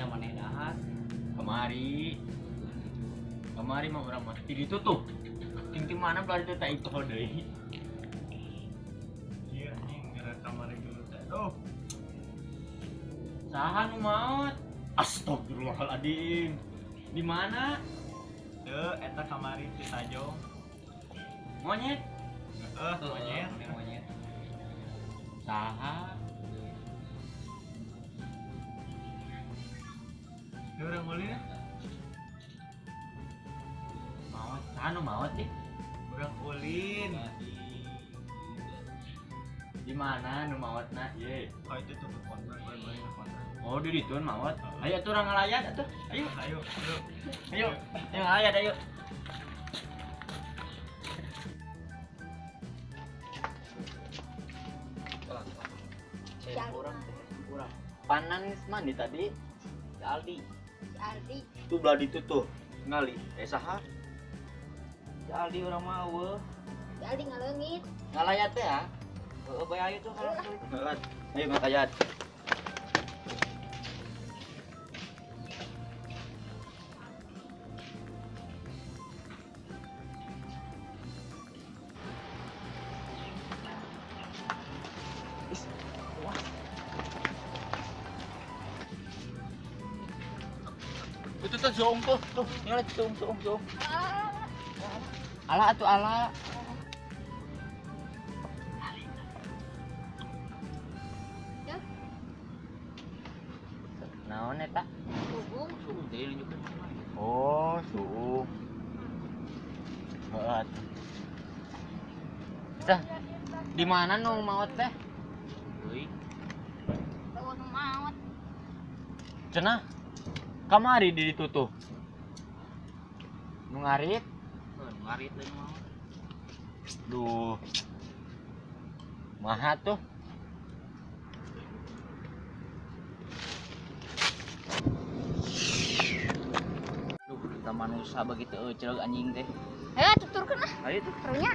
nya maneh dahar. Kemari mah orang mati itu tuh. Ting mana bari teh itu deui. Iya anjing gara kamar dulu teh. Aduh. Saha nu maot? Astagfirullahaladzim. Di mana? Teu eta kamari ti Sajong. Monyet? Monyet. Monyet. Saha? Dia orang ulin ya? Maot, saha nu maot ih? Orang ulin. Di mana nu maotna? Ye. Oh itu tuh kontrak, boleh kontrak. Oh, di ditu maot. Ayo atuh urang ngalayat atuh. Ayo. Ayo. Ayo ngalayat ayo. Kurang. Panan mandi tadi. Si Aldi. Aldi. Tuh belah ditu tuh. Ngali. Saha? Si Aldi urang mah eueuh. Aldi ngaleungit. Ngalayat teh ya. Heueuh bae ayo tuh. Ngalayat. Ayo ngalayat. Itu zoom tuh, ngeliat zoom. Ala atuh ala. Ya. Naon eta? Hubung. Jadi nunjukin. Oh, suung. Heeh. Tah, di mana nu maot teh? Euy. Tahu nu maot. Cenah. Kamari di ditu tuh. Nu ngarit. Ngarit deui mah. Duh. Maha tuh. Duh, kita manusia begitu ceuleuh anjing teh. Ayo tuturkeun ah. Ayo tuh. Karunya.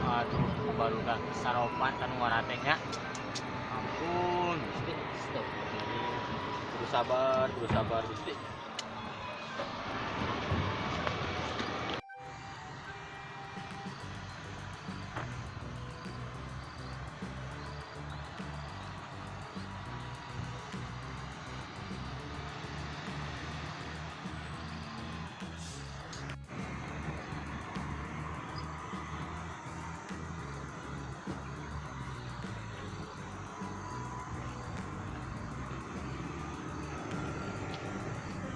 Aduh, baru dah saropan kan warna teh nya. Ampun, Gusti. Astagfirullah. Kudu sabar, Gusti.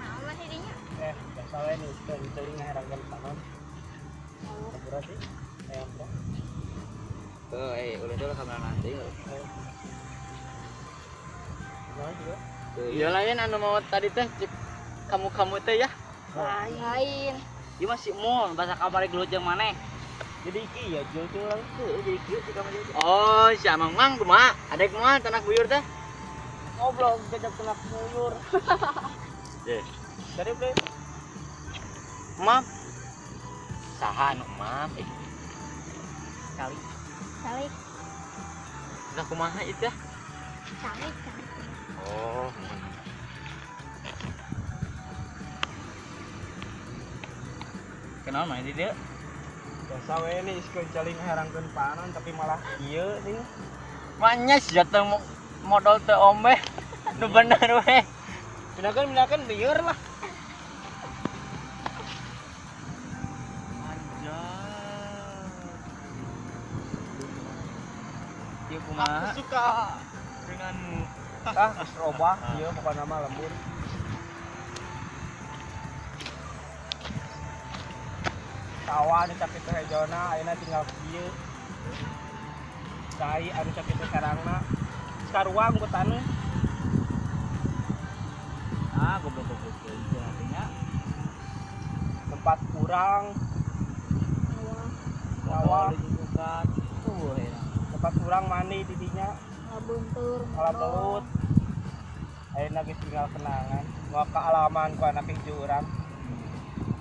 Naon masih dinya? Biasa we nih, celing ngaherangkeun panon. Berarti ayam teh. Udah dulu kamera nanti. Nah, juga. Iya lain anu mau tadi teh cek kamu teh ya. Lain. Ieu mah si Mul, bahasa kamari gelut jeung maneh. Jadi iki ya jual tulang tuh, jadi kieu di kamar dia. Oh, si Amang Mang kumaha? Adek moal tanak buyur teh. Ngobrol kejap kena kuyur. Ye. Dari beli. Mam. Saha anu mam? Kali. Salik. Udah kumaha itu ya? Salik. Oh. Kenal mah di dia? Biasa we nih iskeun celing ngaherangkeun panon tapi malah ieu nih. Manya sih teh modal teh omeh. Nu bener we. Pindahkan bieur lah. Ieu Aku kumaha? suka denganmu. Geus robah ieu pokona mah lembur. Sawah di sakitu hejona ayeuna tinggal kieu. Cai anu sakitu sarangna. Sarua anggo tanu. Goblok itu artinya. Tempat kurang Awal dibuka tuh ya. tempat kurang mani didinya Ngabuntur. malah belut ayeuna geus tinggal kenangan. mau kealaman ku anak hiji urang.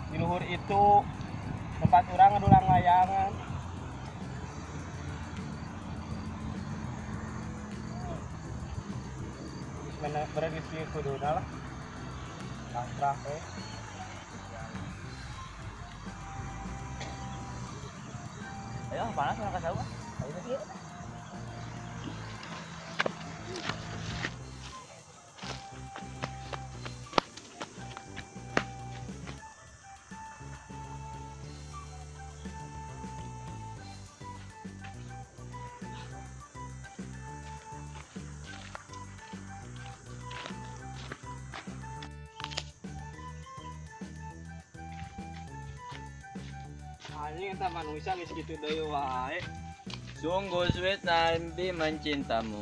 Di luhur itu tempat urang ngadulang layangan. Mana berisi kuduna lah. Pasrah Ayo, panas orang kasau. Ayo. Anjing eta manusia geus kitu deui wae. Sungguh sweet nanti mencintamu.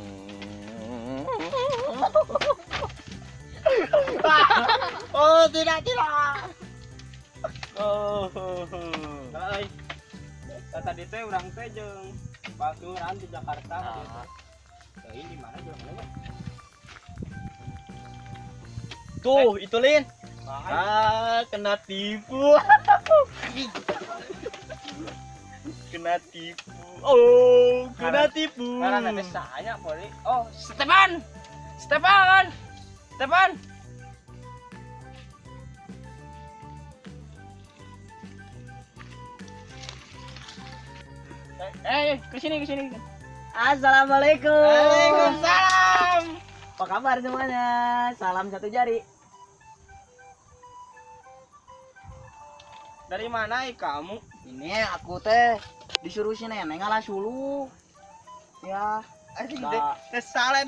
Oh, tidak. Oh. Euy. Tadi teh urang teh jeung baturan di Jakarta. Teuing di mana jeung mana? Tuh, itu Lin. Kena tipu. Kena tipu. Oh, kena tipu. Karena teh saya boleh. Oh, Stepan. Kesini. Assalamualaikum. Waalaikumsalam. Apa kabar semuanya? Salam satu jari. Dari mana kamu? Ini aku teh disuruh si nenek ngalah sulu. Ya, Anjing Nah. teh salah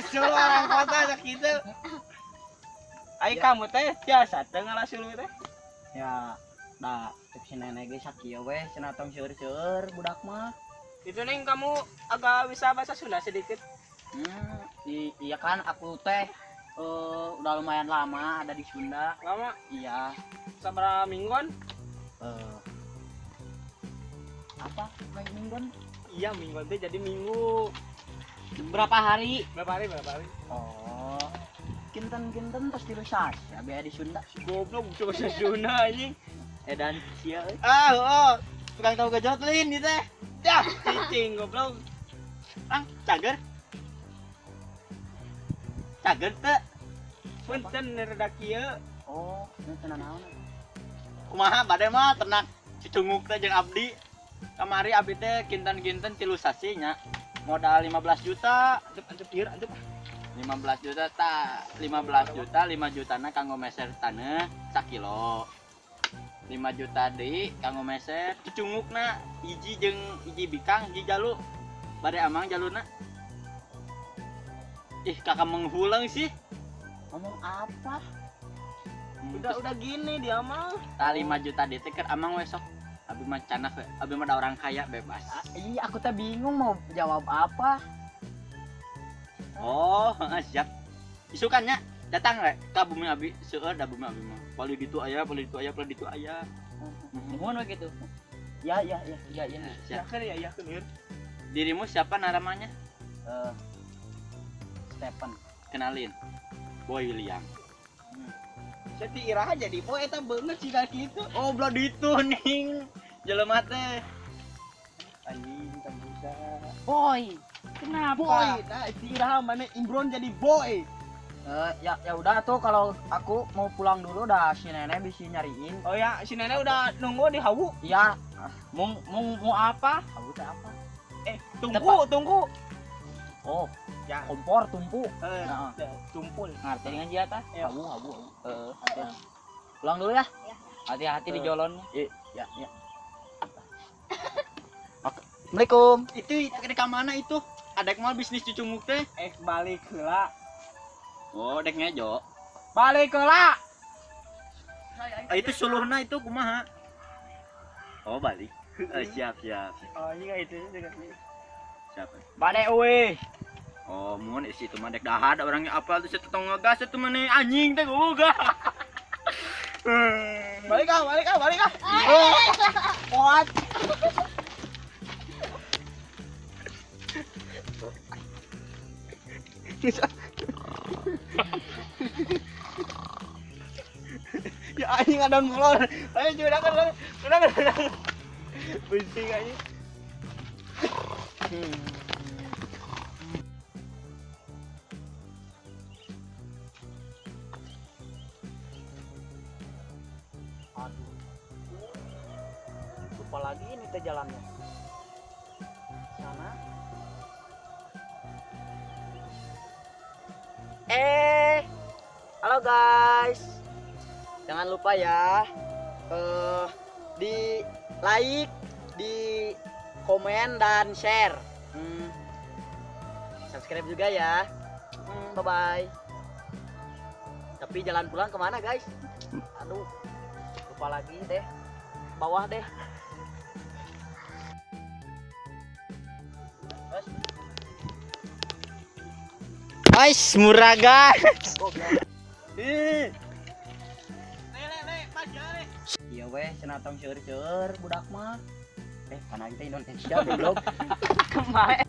suruh orang kota sak kitu. Ai kamu teh biasa teh ngalasulu teh. ya, dah cek si nenek ge sakieu we cenah tong seueur-seueur budak mah. Itu neng kamu agak bisa bahasa Sunda sedikit. Iya kan aku teh udah lumayan lama ada di Sunda. Lama Iya, sabaraha mingguan? apa? Kayak mingguan? Iya, mingguan teh jadi minggu. Berapa hari? Berapa hari? Oh, kinten terus dirusas. Ya biaya di Sunda. Goblok coba bahasa Sunda anjing. Edan sia euy. Tukang tahu gejot lin di teh. Dah, cicing goblok. Cager teh. Punten rada kieu. Oh, ini tenan naon? Kumaha bade mah ternak cicunguk teh jeung abdi. Kamari abdi teh kinten-kinten 3 sasi nya. Modal 15 juta. Antep ieu, antep. 15 juta tak 15 juta 5 jutana kanggo meser tanah 1 kilo 5 juta deui kanggo meser cicungukna hiji jeung hiji bikang hiji jalu bade amang jaluna kakak menghulang sih Ngomong apa? Udah gini dia mah. tak 5 juta deui teh keur amang we sok abi mah canak we abi mah da orang kaya bebas Iya, aku teh bingung mau jawab apa. oh siap isukannya datang we ka bumi abi seueur da bumi abi mah pali ditu aya Mohon we gitu. Ya. siap Ya kan. dirimu siapa namanya Stephen. kenalin Boy William. Jadi iraha jadi boy eta beungeut sih kitu. Oh, belah ditu ning. Jelema teh. Anjing tak bisa. Boy. Kenapa? Boy, nah si iraha mana Imron jadi boy. Ya udah tuh kalau aku mau pulang dulu dah si nenek bisa nyariin. Oh ya, si nenek udah nunggu di hawu. Iya. Mau apa? Hawu teh apa? Tunggu. Oh, Ya. kompor tumpu. Nah. Tumpul. Ngerti dengan dia tah? Iya. Hawu. Pulang dulu ya. Hati-hati di jalannya. Ya. Assalamualaikum. Itu ke mana itu? Adek mal bisnis cucunguk teh. Balik heula. Oh, dek ngejo. Balik heula. Itu suluhna itu kumaha? Oh, balik. Siap. Oh, iya itu juga. Siap. Bade euy. Oh, mun isi itu mah dek dahar da orangnya apa tuh setong ngegas itu mah nih anjing teh goga. Balik ah. What? anjing ada molor. Ayo sudah kan. Pusing aja. Aduh. Lupa lagi ini teh jalannya. Sana. Halo guys. Jangan lupa ya di like, di komen dan share. Subscribe juga ya. Bye bye. Tapi jalan pulang kemana guys? Aduh, lupa lagi deh. Bawah deh. Guys, murah guys. Iya weh, cenatong seur-seur budak mah. Karena kita Indonesia belum. Kemarin